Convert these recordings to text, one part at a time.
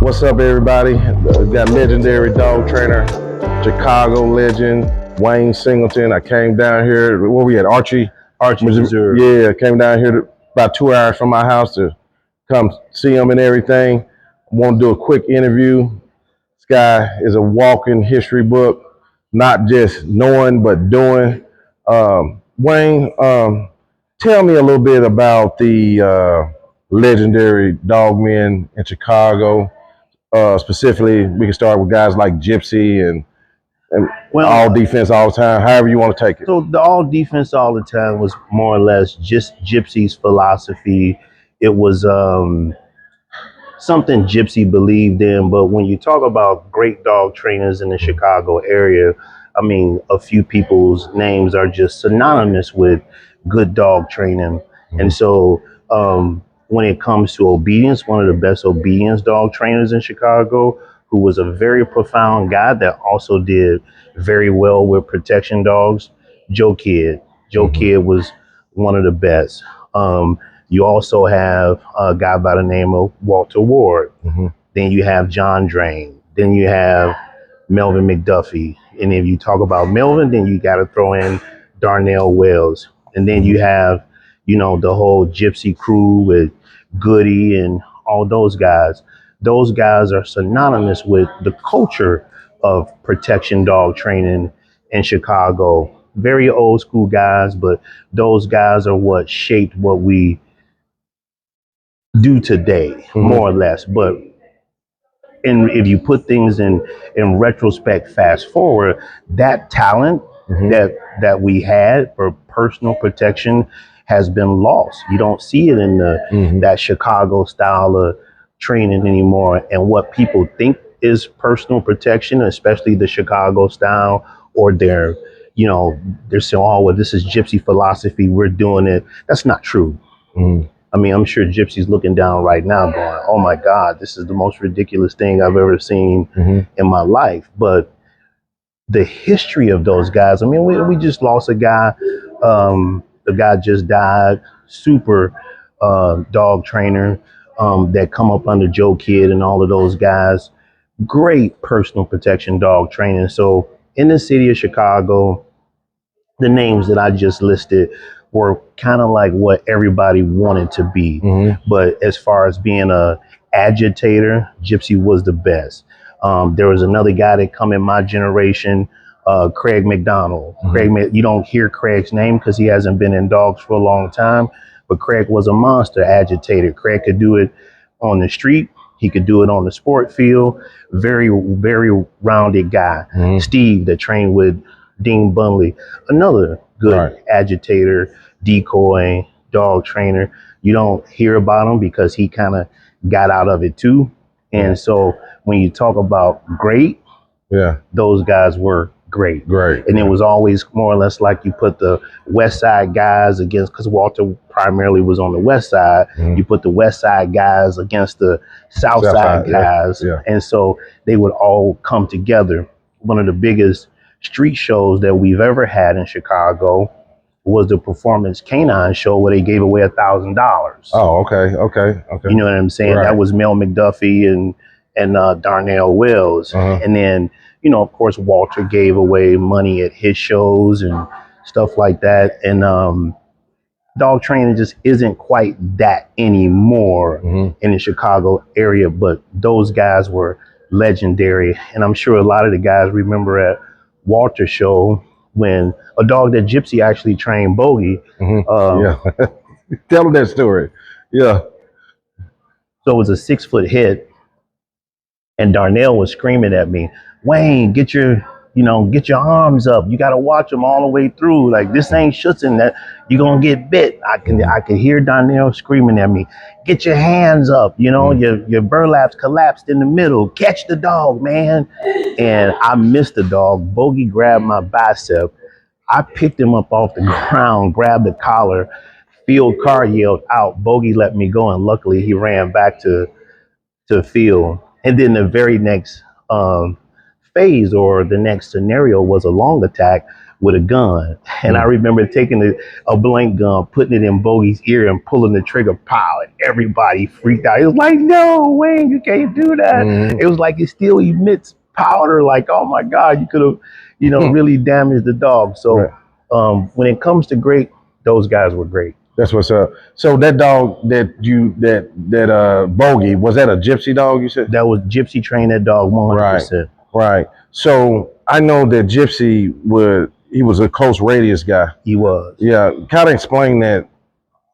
What's up, everybody? We got legendary dog trainer, Chicago legend, Waine Singleton. I came down here, where we at, Archie? Archie, Missouri. Yeah, came down here about 2 hours from my house to come see him and everything. I want to do a quick interview. This guy is a walking history book, not just knowing, but doing. Waine, tell me a little bit about the legendary dog men in Chicago. Specifically, we can start with guys like Gypsy and all defense all the time, however you want to take it. So the all defense all the time was more or less just Gypsy's philosophy. It was something Gypsy believed in. But when you talk about great dog trainers in the Chicago area, I mean, a few people's names are just synonymous with good dog training. And so when it comes to obedience, one of the best obedience dog trainers in Chicago, who was a very profound guy that also did very well with protection dogs, Joe Kidd. Joe Kidd was one of the best. You also have a guy by the name of Walter Ward. Then you have John Drain. Then you have Melvin McDuffie. And if you talk about Melvin, then you got to throw in Darnell Wells. And then you have, you know, the whole Gypsy crew with Goody and all those guys. Those guys are synonymous with the culture of protection dog training in Chicago. Very old school guys, but those guys are what shaped what we do today, more or less. But if you put things in retrospect, fast forward, that talent that we had for personal protection has been lost. You don't see it in the that Chicago style of training anymore. And what people think is personal protection, especially the Chicago style, or they're saying, oh, well, this is Gypsy philosophy, we're doing it. That's not true. I mean, I'm sure Gypsy's looking down right now going, oh my God, this is the most ridiculous thing I've ever seen in my life. But the history of those guys, I mean, we just lost a guy. The guy just died, super dog trainer that come up under Joe Kidd and all of those guys. Great personal protection dog training. So in the city of Chicago, the names that I just listed were kind of like what everybody wanted to be. But as far as being a agitator, Gypsy was the best. There was another guy that come in my generation, Craig McDonald. You don't hear Craig's name because he hasn't been in dogs for a long time, but Craig was a monster agitator. Craig could do it on the street. He could do it on the sport field. Very, very rounded guy. Steve, that trained with Dean Bunley, another good agitator, decoy, dog trainer. You don't hear about him because he kind of got out of it too. And so when you talk about great, those guys were great. And it was always more or less like you put the West Side guys against, because Walter primarily was on the West Side. You put the West Side guys against the South Side guys. And so they would all come together. One of the biggest street shows that we've ever had in Chicago was the Performance Canine show where they gave away $1,000. Oh, okay. You know what I'm saying? That was Mel McDuffie and Darnell Wells. And then, you know, of course, Walter gave away money at his shows and stuff like that. And dog training just isn't quite that anymore in the Chicago area. But those guys were legendary. And I'm sure a lot of the guys remember at Walter's show when a dog that Gypsy actually trained, Bogey. Tell them that story. So it was a 6-foot hit, and Darnell was screaming at me, Waine, get your arms up. You got to watch them all the way through. Like, this ain't schützen that you're going to get bit. I can hear Darnell screaming at me, get your hands up. You know, your burlaps collapsed in the middle. Catch the dog, man. And I missed the dog. Bogey grabbed my bicep. I picked him up off the ground, grabbed the collar. Field car yelled out. Bogey let me go, and luckily he ran back to field. And then the very next phase or the next scenario was a long attack. with a gun. And I remember taking a blank gun, putting it in Bogey's ear and pulling the trigger, pow, and everybody freaked out. It was like, no, Waine, you can't do that. It was like it still emits powder. Like, oh my God, you could have, really damaged the dog. So when it comes to great, those guys were great. That's what's up. So that dog that Bogey, was that a gypsy dog you said? That was Gypsy trained that dog 100%. Right. So I know that Gypsy he was a close radius guy. He was. Yeah. Kind of explain that,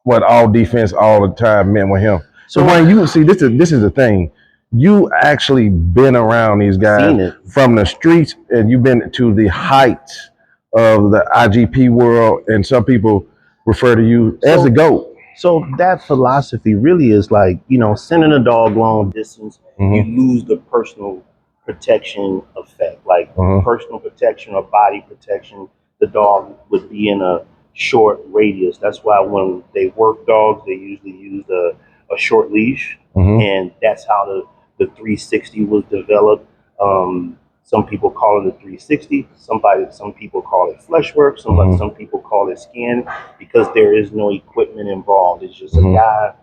what all defense all the time meant with him. So when you see this is the thing. You actually been around these guys from the streets, and you've been to the heights of the IGP world, and some people refer to you as the GOAT. So that philosophy really is like, sending a dog long distance, you lose the personal protection effect, like personal protection or body protection. The dog would be in a short radius. That's why when they work dogs, they usually use a short leash, and that's how the 360 was developed. Some people call it a 360. Some people call it flesh work. Some people call it skin, because there is no equipment involved. It's just a guy,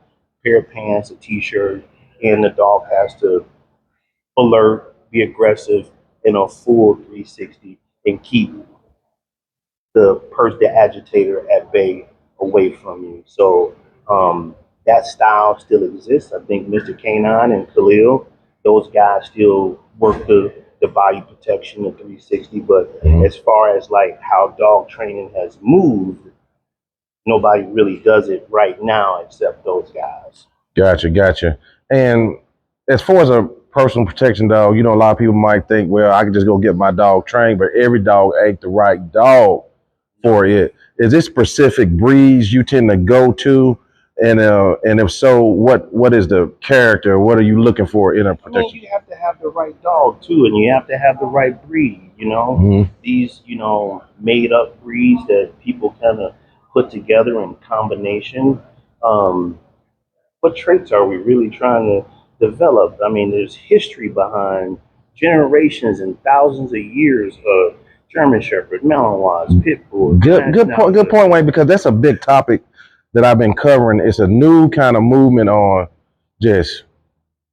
pair of pants, a t-shirt, and the dog has to alert, be aggressive in a full 360, and keep the agitator at bay away from you. So that style still exists. I think Mr. Canine and Khalil, those guys still work the body protection, the 360. But as far as like how dog training has moved, nobody really does it right now except those guys. Gotcha. And as far as a personal protection dog, a lot of people might think, well, I can just go get my dog trained, but every dog ain't the right dog for it. Is this specific breeds you tend to go to? And if so, what is the character? What are you looking for in a protection? You have to have the right dog too, and you have to have the right breed. These made up breeds that people kind of put together in combination. What traits are we really trying to develop? I mean, there's history behind generations and thousands of years of German Shepherd, Malinois, Pit Bull. Good point, Wayne, because that's a big topic that I've been covering. It's a new kind of movement on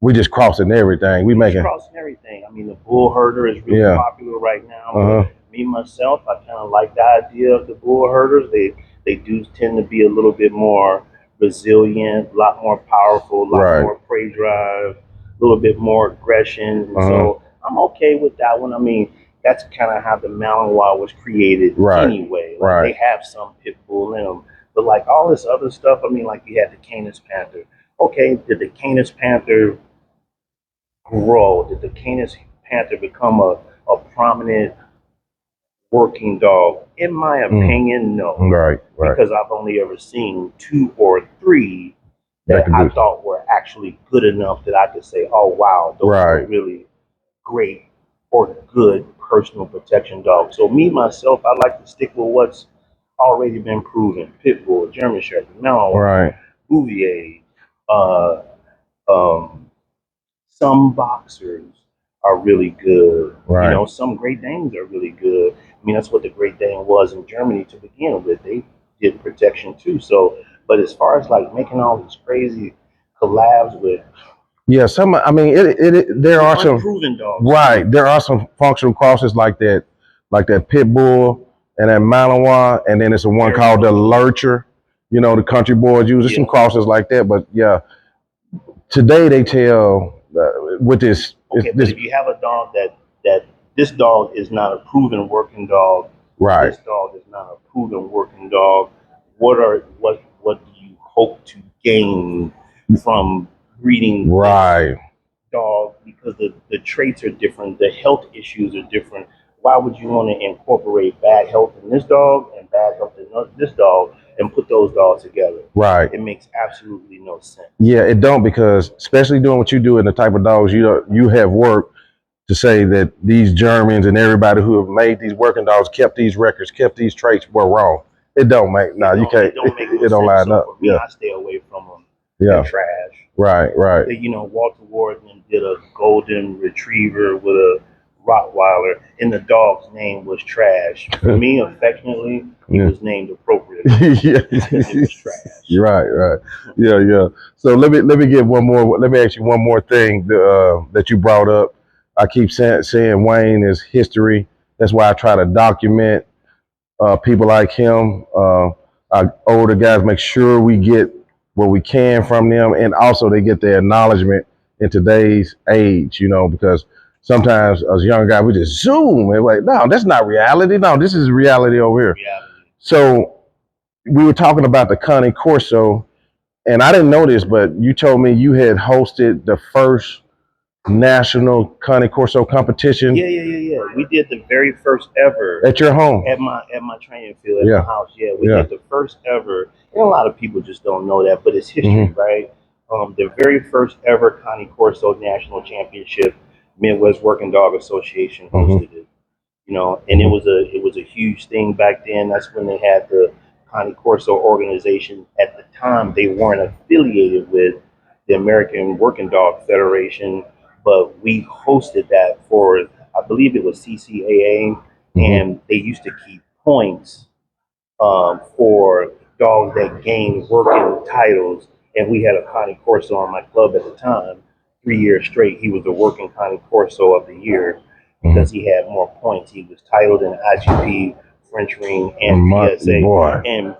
we just crossing everything. Crossing everything. I mean, the bull herder is really popular right now. Me, myself, I kind of like the idea of the bull herders. They do tend to be a little bit more resilient, a lot more powerful, a lot more prey drive, a little bit more aggression. So I'm okay with that one. I mean, that's kind of how the Malinois was created anyway. They have some pit bull in them. But like all this other stuff, I mean, like you had the Canis Panther. Okay, did the Canis Panther grow? Did the Canis Panther become a prominent working dog? In my opinion, no. Right. Because I've only ever seen 2 or 3 that I thought were actually good enough that I could say, oh, wow, those are really great or good personal protection dogs. So me, myself, I like to stick with what's already been proven. Pit Bull, German Shepherd, Malinois, Bouvier, some boxers are really good. Some Great Danes are really good. I mean, that's what the Great Dane was in Germany to begin with. They did protection too. So, but as far as like making all these crazy collabs with, there are some proven dogs. There are some functional crosses like that Pit Bull and that Malinois, and then it's a one called the Lurcher. The country boys use some crosses like that. But today they tell with this. But if you have a dog that this dog is not a proven working dog, this dog is not a proven working dog. What do you hope to gain from breeding this dog? Because the traits are different, the health issues are different. Why would you want to incorporate bad health in this dog and bad health in this dog and put those dogs together? It makes absolutely no sense. Yeah, it don't, because especially doing what you do and the type of dogs you have worked to say that these Germans and everybody who have made these working dogs, kept these records, kept these traits, were wrong. It don't make you can't. It don't line up. For me, I stay away from them. They're trash. Right. Walter Warden did a golden retriever with a Rottweiler, and the dog's name was Trash. For me, affectionately, he was named appropriately. Yeah. It was Trash. Right. Yeah. So let me get one more. Let me ask you one more thing that you brought up. I keep saying Waine is history. That's why I try to document people like him. Our older guys, make sure we get what we can from them, and also they get their acknowledgement in today's age. Because sometimes as young guys we just zoom and like, no, that's not reality. No, this is reality over here. Reality. So we were talking about the Cane Corso, and I didn't know this, but you told me you had hosted the first national Cane Corso competition. Yeah. We did the very first ever at your home, at my training field at my house. Yeah, we did the first ever, and a lot of people just don't know that, but it's history, right? The very first ever Cane Corso National Championship, Midwest Working Dog Association hosted it. And it was a huge thing back then. That's when they had the Cane Corso organization. At the time, they weren't affiliated with the American Working Dog Federation, but we hosted that for, I believe it was CCAA, and they used to keep points for dogs that gained working titles. And we had a Cane Corso on my club at the time. 3 years straight, he was the working Cane Corso of the year because he had more points. He was titled in IGP, French Ring, and PSA. Boy. And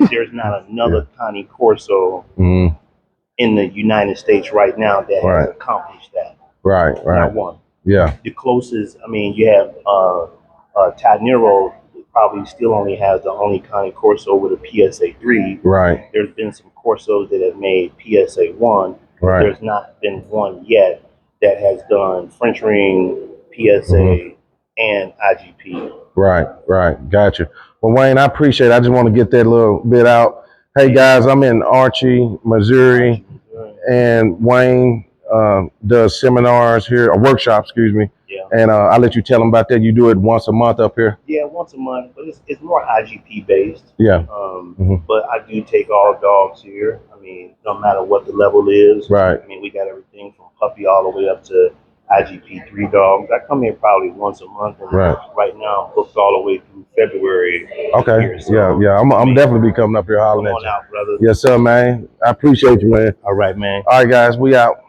there's not another Cane Corso in the United States right now that has accomplished that. Right. Not one. Yeah. The closest, you have Tad Nero probably still only has the only Cane Corso with a PSA 3. Right. There's been some Corsos that have made PSA 1. Right. There's not been one yet that has done French Ring, PSA, and IGP. Right. Gotcha. Well, Waine, I appreciate it. I just want to get that little bit out. Hey, guys, I'm in Archie, Missouri, and Waine does seminars here, or workshops, excuse me. Yeah. And I'll let you tell them about that. You do it once a month up here? Yeah, once a month, but it's more IGP based. Yeah. But I do take all dogs here. No matter what the level is. Right. We got everything from puppy all the way up to IGP 3 dogs. I come here probably once a month, and right now I'm booked all the way through February. Okay. Here, so, yeah. I'm definitely be coming up here hollering at you. Come on out, brother. Yes, sir, man. I appreciate you, man. All right, man. All right, guys, we out.